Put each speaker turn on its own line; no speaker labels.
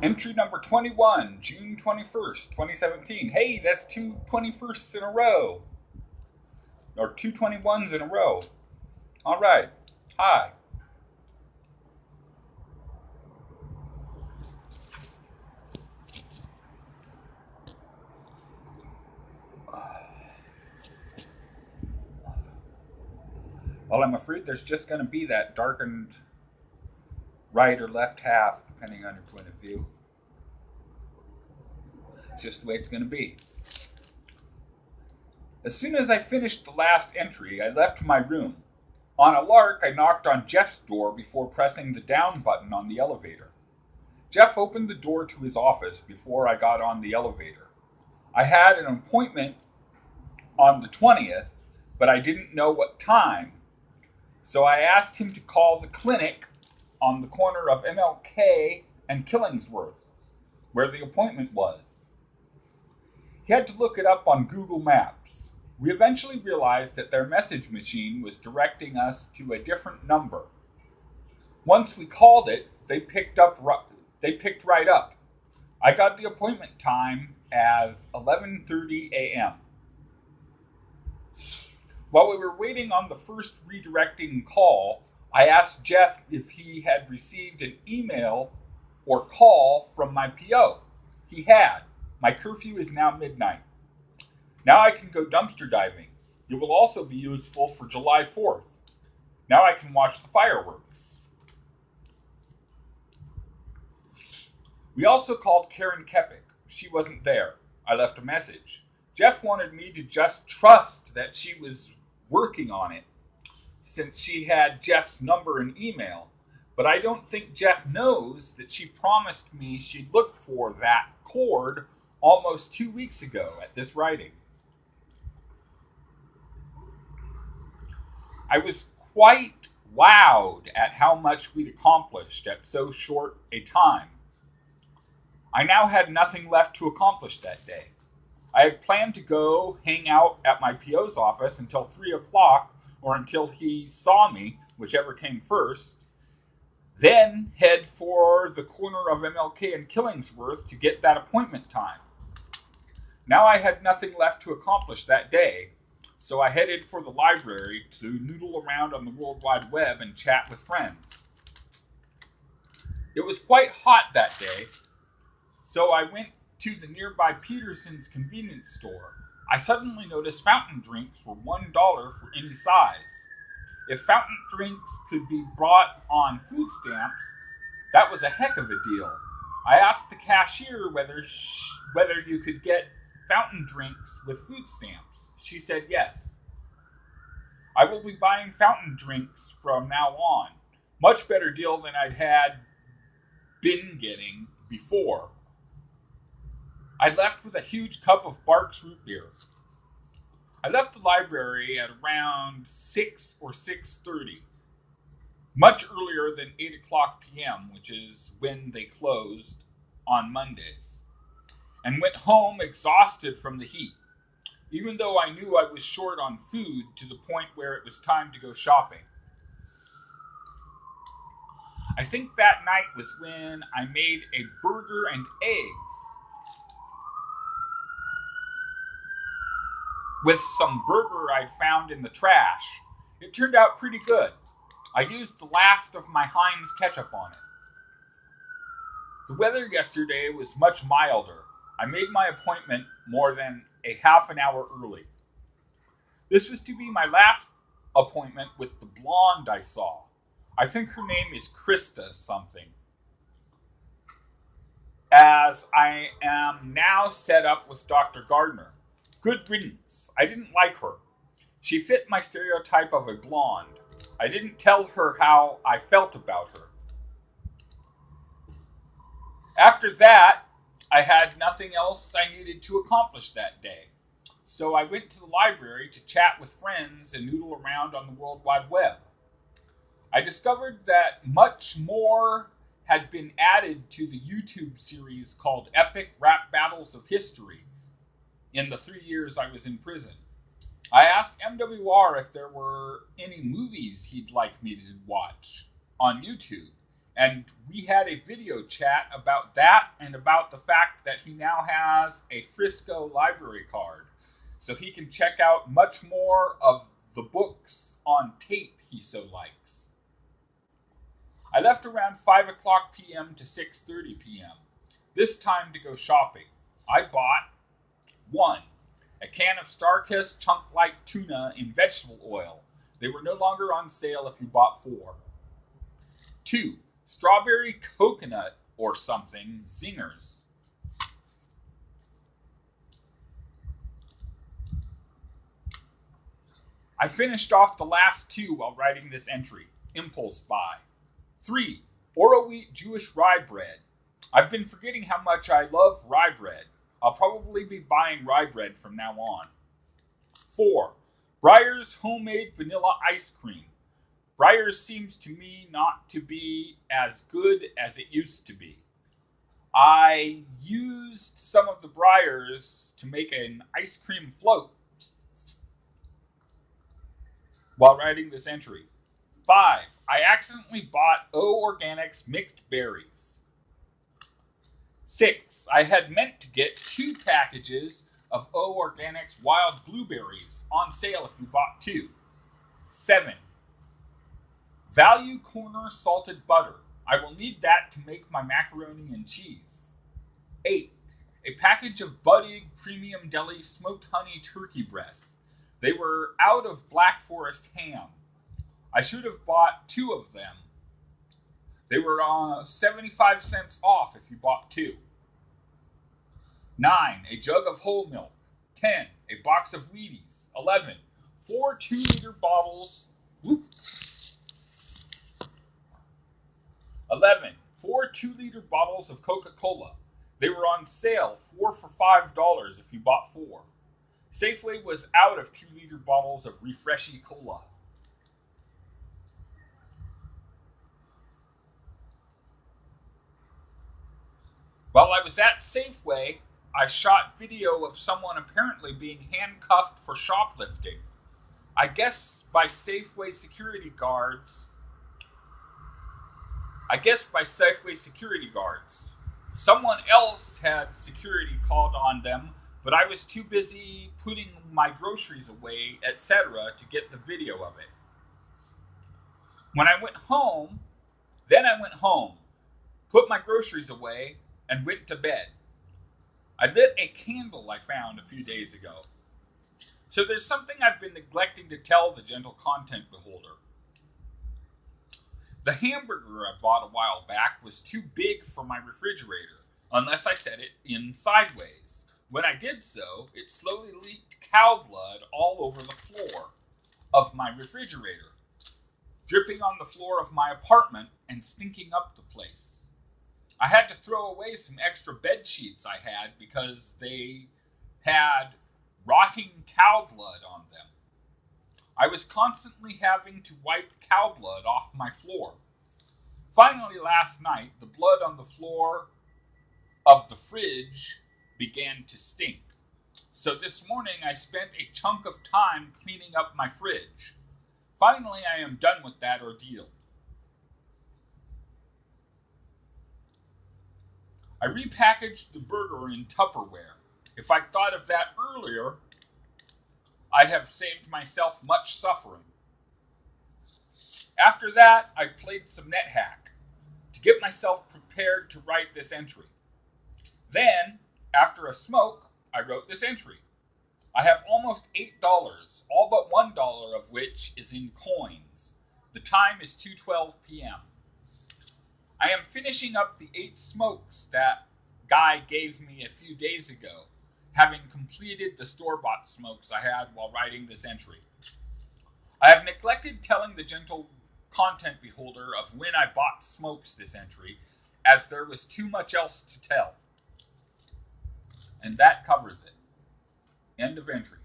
Entry number 21, June 21st, 2017. Hey, that's two 21sts in a row. Or two 21s in a row. All right. Hi. Well, I'm afraid there's just going to be that darkened right or left half, depending on your point of view. It's just the way it's going to be. As soon as I finished the last entry, I left my room. On a lark, I knocked on Jeff's door before pressing the down button on the elevator. Jeff opened the door to his office before I got on the elevator. I had an appointment on the 20th, but I didn't know what time, so I asked him to call the clinic on the corner of MLK and Killingsworth, where the appointment was. He had to look it up on Google Maps. We eventually realized that their message machine was directing us to a different number. Once we called it, they picked right up. I got the appointment time as 11:30 a.m. While we were waiting on the first redirecting call, I asked Jeff if he had received an email or call from my PO. He had. My curfew is now midnight. Now I can go dumpster diving. It will also be useful for July 4th. Now I can watch the fireworks. We also called Karen Kepik. She wasn't there. I left a message. Jeff wanted me to just trust that she was working on it, since she had Jeff's number and email. But I don't think Jeff knows that she promised me she'd look for that cord almost 2 weeks ago at this writing. I was quite wowed at how much we'd accomplished at so short a time. I now had nothing left to accomplish that day. I had planned to go hang out at my PO's office until 3 o'clock or until he saw me, whichever came first, then head for the corner of MLK and Killingsworth to get that appointment time. Now I had nothing left to accomplish that day, so I headed for the library to noodle around on the World Wide Web and chat with friends. It was quite hot that day, so I went to the nearby Peterson's convenience store. I suddenly noticed fountain drinks were $1 for any size. If fountain drinks could be bought on food stamps, that was a heck of a deal. I asked the cashier whether you could get fountain drinks with food stamps. She said yes. I will be buying fountain drinks from now on. Much better deal than I'd been getting before. I left with a huge cup of Barq's root beer. I left the library at around 6 or 6:30, much earlier than 8 o'clock p.m., which is when they closed on Mondays, and went home exhausted from the heat, even though I knew I was short on food to the point where it was time to go shopping. I think that night was when I made a burger and eggs with some burger I'd found in the trash. It turned out pretty good. I used the last of my Heinz ketchup on it. The weather yesterday was much milder. I made my appointment more than a half an hour early. This was to be my last appointment with the blonde I saw. I think her name is Krista something. As I am now set up with Dr. Gardner. Good riddance. I didn't like her. She fit my stereotype of a blonde. I didn't tell her how I felt about her. After that, I had nothing else I needed to accomplish that day. So I went to the library to chat with friends and noodle around on the World Wide Web. I discovered that much more had been added to the YouTube series called Epic Rap Battles of History in the 3 years I was in prison. I asked MWR if there were any movies he'd like me to watch on YouTube, And we had a video chat about that and about the fact that he now has a Frisco library card. So he can check out much more of the books on tape he so likes. I left around 5 o'clock p.m. to 6:30 p.m., this time to go shopping. I bought 1. A can of Starkist chunk-like tuna in vegetable oil. They were no longer on sale if you bought 4. 2. Strawberry coconut or something zingers. I finished off the last 2 while writing this entry. Impulse buy. 3. Oro wheat Jewish rye bread. I've been forgetting how much I love rye bread. I'll probably be buying rye bread from now on. 4. Breyer's homemade vanilla ice cream. Breyer's seems to me not to be as good as it used to be. I used some of the Breyer's to make an ice cream float while writing this entry. 5. I accidentally bought O Organics mixed berries. 6. I had meant to get 2 packages of O Organics wild blueberries on sale if you bought 2. 7. Value Corner salted butter. I will need that to make my macaroni and cheese. 8. A package of Buddig Premium Deli smoked honey turkey breasts. They were out of Black Forest ham. I should have bought 2 of them. They were 75 cents off if you bought 2. 9. A jug of whole milk. 10. A box of Wheaties. 11. 4 2-liter bottles. 11. 4 2-liter bottles of Coca-Cola. They were on sale 4 for $5 if you bought 4. Safeway was out of 2-liter bottles of Refreshy Cola. While I was at Safeway, I shot video of someone apparently being handcuffed for shoplifting. I guess by Safeway security guards. Someone else had security called on them, but I was too busy putting my groceries away, etc., to get the video of it. When I went home, put my groceries away, and went to bed. I lit a candle I found a few days ago. So there's something I've been neglecting to tell the gentle content beholder. The hamburger I bought a while back was too big for my refrigerator, unless I set it in sideways. When I did so, it slowly leaked cow blood all over the floor of my refrigerator, dripping on the floor of my apartment and stinking up the place. I had to throw away some extra bed sheets I had because they had rotting cow blood on them. I was constantly having to wipe cow blood off my floor. Finally, last night, the blood on the floor of the fridge began to stink. So this morning, I spent a chunk of time cleaning up my fridge. Finally, I am done with that ordeal. I repackaged the burger in Tupperware. If I'd thought of that earlier, I'd have saved myself much suffering. After that, I played some NetHack to get myself prepared to write this entry. Then, after a smoke, I wrote this entry. I have almost $8, all but $1 of which is in coins. The time is 2:12 p.m. I am finishing up the 8 smokes that guy gave me a few days ago, having completed the store-bought smokes I had while writing this entry. I have neglected telling the gentle content beholder of when I bought smokes this entry, as there was too much else to tell. And that covers it. End of entry.